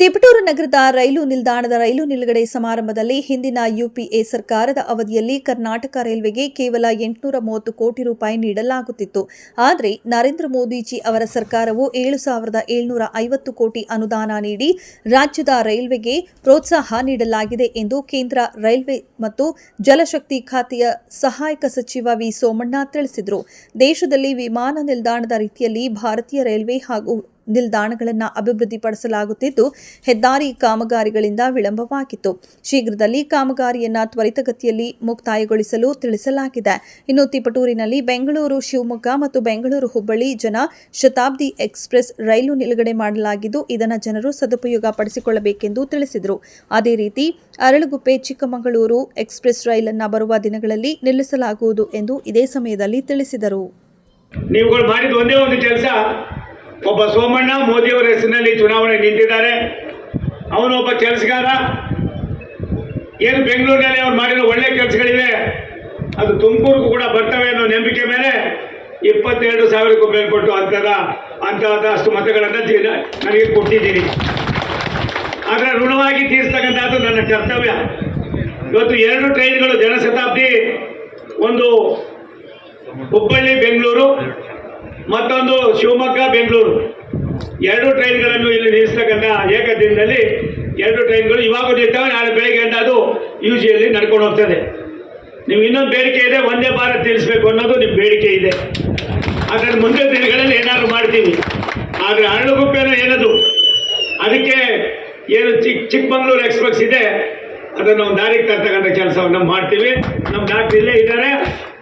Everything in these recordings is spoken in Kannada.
ತಿಪಟೂರು ನಗರದ ರೈಲು ನಿಲ್ದಾಣದ ರೈಲು ನಿಲುಗಡೆ ಸಮಾರಂಭದಲ್ಲಿ ಹಿಂದಿನ ಯುಪಿಎ ಸರ್ಕಾರದ ಅವಧಿಯಲ್ಲಿ ಕರ್ನಾಟಕ ರೈಲ್ವೆಗೆ ಕೇವಲ 830 ಕೋಟಿ ರೂಪಾಯಿ ನೀಡಲಾಗುತ್ತಿತ್ತು. ಆದರೆ ನರೇಂದ್ರ ಮೋದಿಜಿ ಅವರ ಸರ್ಕಾರವು 7,750 ಕೋಟಿ ಅನುದಾನ ನೀಡಿ ರಾಜ್ಯದ ರೈಲ್ವೆಗೆ ಪ್ರೋತ್ಸಾಹ ನೀಡಲಾಗಿದೆ ಎಂದು ಕೇಂದ್ರ ರೈಲ್ವೆ ಮತ್ತು ಜಲಶಕ್ತಿ ಖಾತೆಯ ಸಹಾಯಕ ಸಚಿವ ವಿ ಸೋಮಣ್ಣ ತಿಳಿಸಿದರು. ದೇಶದಲ್ಲಿ ವಿಮಾನ ನಿಲ್ದಾಣದ ರೀತಿಯಲ್ಲಿ ಭಾರತೀಯ ರೈಲ್ವೆ ಹಾಗೂ ನಿಲ್ದಾಣಗಳನ್ನು ಅಭಿವೃದ್ಧಿಪಡಿಸಲಾಗುತ್ತಿದ್ದು, ಹೆದ್ದಾರಿ ಕಾಮಗಾರಿಗಳಿಂದ ವಿಳಂಬವಾಗಿತ್ತು. ಶೀಘ್ರದಲ್ಲಿ ಕಾಮಗಾರಿಯನ್ನು ತ್ವರಿತಗತಿಯಲ್ಲಿ ಮುಕ್ತಾಯಗೊಳಿಸಲು ತಿಳಿಸಲಾಗಿದೆ. ಇನ್ನು ತಿಪಟೂರಿನಲ್ಲಿ ಬೆಂಗಳೂರು ಶಿವಮೊಗ್ಗ ಮತ್ತು ಬೆಂಗಳೂರು ಹುಬ್ಬಳ್ಳಿ ಜನ ಶತಾಬ್ದಿ ಎಕ್ಸ್ಪ್ರೆಸ್ ರೈಲು ನಿಲುಗಡೆ ಮಾಡಲಾಗಿದ್ದು, ಇದನ್ನು ಜನರು ಸದುಪಯೋಗ ಪಡಿಸಿಕೊಳ್ಳಬೇಕೆಂದು ತಿಳಿಸಿದರು. ಅದೇ ರೀತಿ ಅರಳುಗುಪ್ಪೆ ಚಿಕ್ಕಮಗಳೂರು ಎಕ್ಸ್ಪ್ರೆಸ್ ರೈಲನ್ನು ಬರುವ ದಿನಗಳಲ್ಲಿ ನಿಲ್ಲಿಸಲಾಗುವುದು ಎಂದು ಇದೇ ಸಮಯದಲ್ಲಿ ತಿಳಿಸಿದರು. ನೀವುಗಳು ಮಾಡಿದ ಒಂದೇ ಒಂದು ಕೆಲಸ, ಒಬ್ಬ ಸೋಮಣ್ಣ ಮೋದಿಯವರ ಹೆಸರಿನಲ್ಲಿ ಚುನಾವಣೆ ನಿಂತಿದ್ದಾರೆ. ಅವನೊಬ್ಬ ಕೆಲಸಗಾರ. ಏನು ಬೆಂಗಳೂರಿನಲ್ಲಿ ಅವ್ರು ಮಾಡಿರೋ ಒಳ್ಳೆ ಕೆಲಸಗಳಿವೆ, ಅದು ತುಮಕೂರಿಗೂ ಕೂಡ ಬರ್ತವೆ ಅನ್ನೋ ನಂಬಿಕೆ ಮೇಲೆ 22,000ಕ್ಕೂ ಮೇಲ್ಪಟ್ಟು ಅಷ್ಟು ಮತಗಳನ್ನು ನನಗೆ ಕೊಟ್ಟಿದ್ದೀನಿ. ಆದರೆ ಋಣವಾಗಿ ತೀರಿಸ್ತಕ್ಕಂಥದ್ದು ನನ್ನ ಕರ್ತವ್ಯ. ಇವತ್ತು 2 ಟ್ರೈನ್ಗಳು ಜನಶತಾಬ್ದಿ, ಒಂದು ಹುಬ್ಬಳ್ಳಿ ಬೆಂಗಳೂರು, ಮತ್ತೊಂದು ಶಿವಮೊಗ್ಗ ಬೆಂಗಳೂರು, 2 ಟ್ರೈನ್ಗಳನ್ನು ಇಲ್ಲಿ ನಿಲ್ಲಿಸ್ತಕ್ಕಂಥ ಏಕದಿನದಲ್ಲಿ 2 ಟ್ರೈನ್ಗಳು ಇವಾಗ ನಿಲ್ತವೆ. ನಾಳೆ ಬೆಳಗ್ಗೆ ಅದು ಯೂಶಿಯಲ್ಲಿ ನಡ್ಕೊಂಡು ಹೋಗ್ತದೆ. ನೀವು ಇನ್ನೊಂದು ಬೇಡಿಕೆ ಇದೆ, ಒಂದೇ ಭಾರತ್ ನಿಲ್ಲಿಸಬೇಕು ಅನ್ನೋದು ನಿಮ್ಮ ಬೇಡಿಕೆ ಇದೆ. ಅದರ ಮುಂದೆ ದಿನಗಳಲ್ಲಿ ಏನಾದರೂ ಮಾಡ್ತೀವಿ. ಆದರೆ ಅರಳುಗುಪ್ಪೆನೂ ಏನದು, ಅದಕ್ಕೆ ಏನು ಚಿಕ್ಕಮಗಳೂರು ಎಕ್ಸ್ಪ್ರೆಸ್ ಇದೆ, ಅದನ್ನು ಒಂದು ದಾರಿಗೆ ತರ್ತಕ್ಕಂಥ ಕೆಲಸವನ್ನು ಮಾಡ್ತೀವಿ. ನಮ್ಮ ಡಾಕ್ಟರ್ ಇಲ್ಲೇ ಇದ್ದಾರೆ,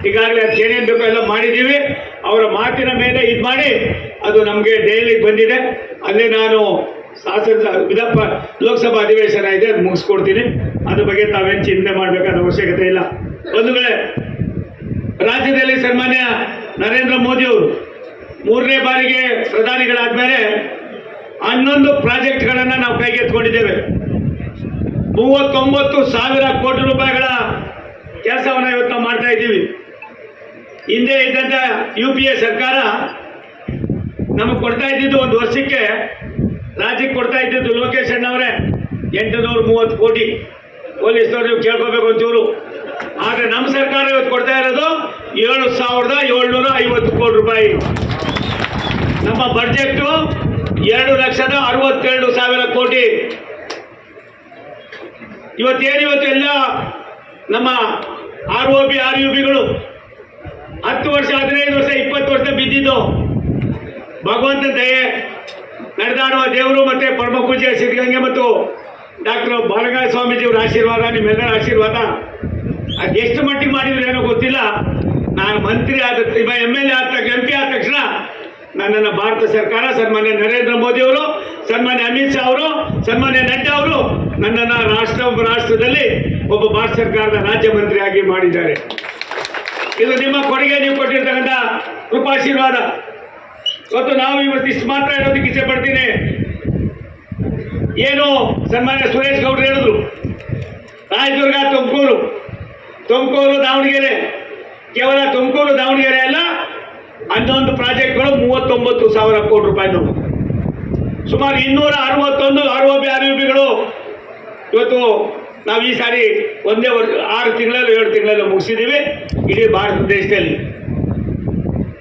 ಈಗಾಗಲೇ ಅದು ಏನೇನು ಬೇಕೋ ಎಲ್ಲ ಮಾಡಿದ್ದೀವಿ. ಅವರ ಮಾತಿನ ಮೇಲೆ ಇದು ಮಾಡಿ ಅದು ನಮಗೆ ಡೈಲಿಗೆ ಬಂದಿದೆ. ಅಲ್ಲೇ ನಾನು ಲೋಕಸಭಾ ಅಧಿವೇಶನ ಇದೆ, ಅದು ಮುಗಿಸ್ಕೊಡ್ತೀನಿ. ಅದ್ರ ಬಗ್ಗೆ ತಾವೇನು ಚಿಂತೆ ಮಾಡಬೇಕಾದ ಅವಶ್ಯಕತೆ ಇಲ್ಲ. ಬಂಧುಗಳೇ, ರಾಜ್ಯದಲ್ಲಿ ಸನ್ಮಾನ್ಯ ನರೇಂದ್ರ ಮೋದಿಯವರು 3ನೇ ಬಾರಿಗೆ ಪ್ರಧಾನಿಗಳಾದಮೇಲೆ 11 ಪ್ರಾಜೆಕ್ಟ್ಗಳನ್ನು ನಾವು ಕೈಗೆತ್ತಿಕೊಂಡಿದ್ದೇವೆ. 39,000 ಕೋಟಿ ರೂಪಾಯಿಗಳ ಕೆಲಸವನ್ನು ಇವತ್ತು ನಾವು ಮಾಡ್ತಾ ಇದ್ದೀವಿ. ಹಿಂದೆ ಇದ್ದಂಥ UPA ಸರ್ಕಾರ ನಮಗೆ ಕೊಡ್ತಾ ಇದ್ದಿದ್ದು, ಒಂದು ವರ್ಷಕ್ಕೆ ರಾಜ್ಯಕ್ಕೆ ಕೊಡ್ತಾ ಇದ್ದಿದ್ದು ಲೋಕೇಶ್ ಅಣ್ಣವರೇ 830 ಕೋಟಿ. ಪೊಲೀಸ್ನವ್ರು ನೀವು ಕೇಳ್ಕೋಬೇಕು ಒಂಚೂರು. ಆದರೆ ನಮ್ಮ ಸರ್ಕಾರ ಇವತ್ತು ಕೊಡ್ತಾ ಇರೋದು 7,750 ಕೋಟಿ ರೂಪಾಯಿ. ನಮ್ಮ ಬಡ್ಜೆಟ್ಟು 2,62,000 ಕೋಟಿ. ಇವತ್ತು ಎಲ್ಲ ನಮ್ಮ ROB RUBಗಳು 10 ವರ್ಷ 15 ವರ್ಷ 20 ವರ್ಷ ಬಿದ್ದಿದ್ದು ಭಗವಂತನ ದಯೆ, ನಡೆದಾಡುವ ದೇವರು ಮತ್ತು ಪರಮ ಪೂಜ್ಯ ಸಿದ್ಧಗಂಗೆ ಮತ್ತು ಡಾಕ್ಟರ್ ಬಾಲಗಾಯ ಸ್ವಾಮೀಜಿಯವರ ಆಶೀರ್ವಾದ, ನಿಮ್ಮೆಲ್ಲರ ಆಶೀರ್ವಾದ. ಅದೆಷ್ಟು ಮಟ್ಟಿಗೆ ಮಾಡಿದ್ರು ಏನೋ ಗೊತ್ತಿಲ್ಲ. ನಾನು ಮಂತ್ರಿ MLA MP ಆದ ತಕ್ಷಣ ನನ್ನನ್ನು ಭಾರತ ಸರ್ಕಾರ, ಸನ್ಮಾನ್ಯ ನರೇಂದ್ರ ಮೋದಿಯವರು, ಸನ್ಮಾನ್ಯ ಅಮಿತ್ ಶಾ ಅವರು, ಸನ್ಮಾನ್ಯ ನಡ್ಡಾ ಅವರು ನನ್ನನ್ನು ರಾಷ್ಟ್ರದಲ್ಲಿ ಒಬ್ಬ ಭಾರತ ಸರ್ಕಾರದ ರಾಜ್ಯ ಮಂತ್ರಿಯಾಗಿ ಮಾಡಿದ್ದಾರೆ. ಇದು ನಿಮ್ಮ ಕೊಡುಗೆ, ನೀವು ಕೊಟ್ಟಿರ್ತಕ್ಕಂಥ ಕೃಪಾಶೀರ್ವಾದ. ಇವತ್ತು ನಾವು ಇವತ್ತಿಷ್ಟು ಮಾತ್ರ ಹೇಳೋದಕ್ಕೆ ಇಚ್ಛೆ ಪಡ್ತೀನಿ. ಏನು ಸನ್ಮಾನ್ಯ ಸುರೇಶ್ ಗೌಡ್ರು ಹೇಳಿದ್ರು, ರಾಯದುರ್ಗ, ತುಮಕೂರು ದಾವಣಗೆರೆ, ಕೇವಲ ತುಮಕೂರು ದಾವಣಗೆರೆ ಅಲ್ಲ, 11 ಪ್ರಾಜೆಕ್ಟ್ಗಳು 39,000 ಕೋಟಿ ರೂಪಾಯಿನು. ಸುಮಾರು 261 ROB RUBಗಳು ಇವತ್ತು ನಾವು ಈ ಸಾರಿ ಒಂದೇ ವರ್ಷ 6 ತಿಂಗಳಲ್ಲಿ 7 ತಿಂಗಳಲ್ಲಿ ಮುಗಿಸಿದ್ದೀವಿ ಇಡೀ ಭಾರತ ದೇಶದಲ್ಲಿ.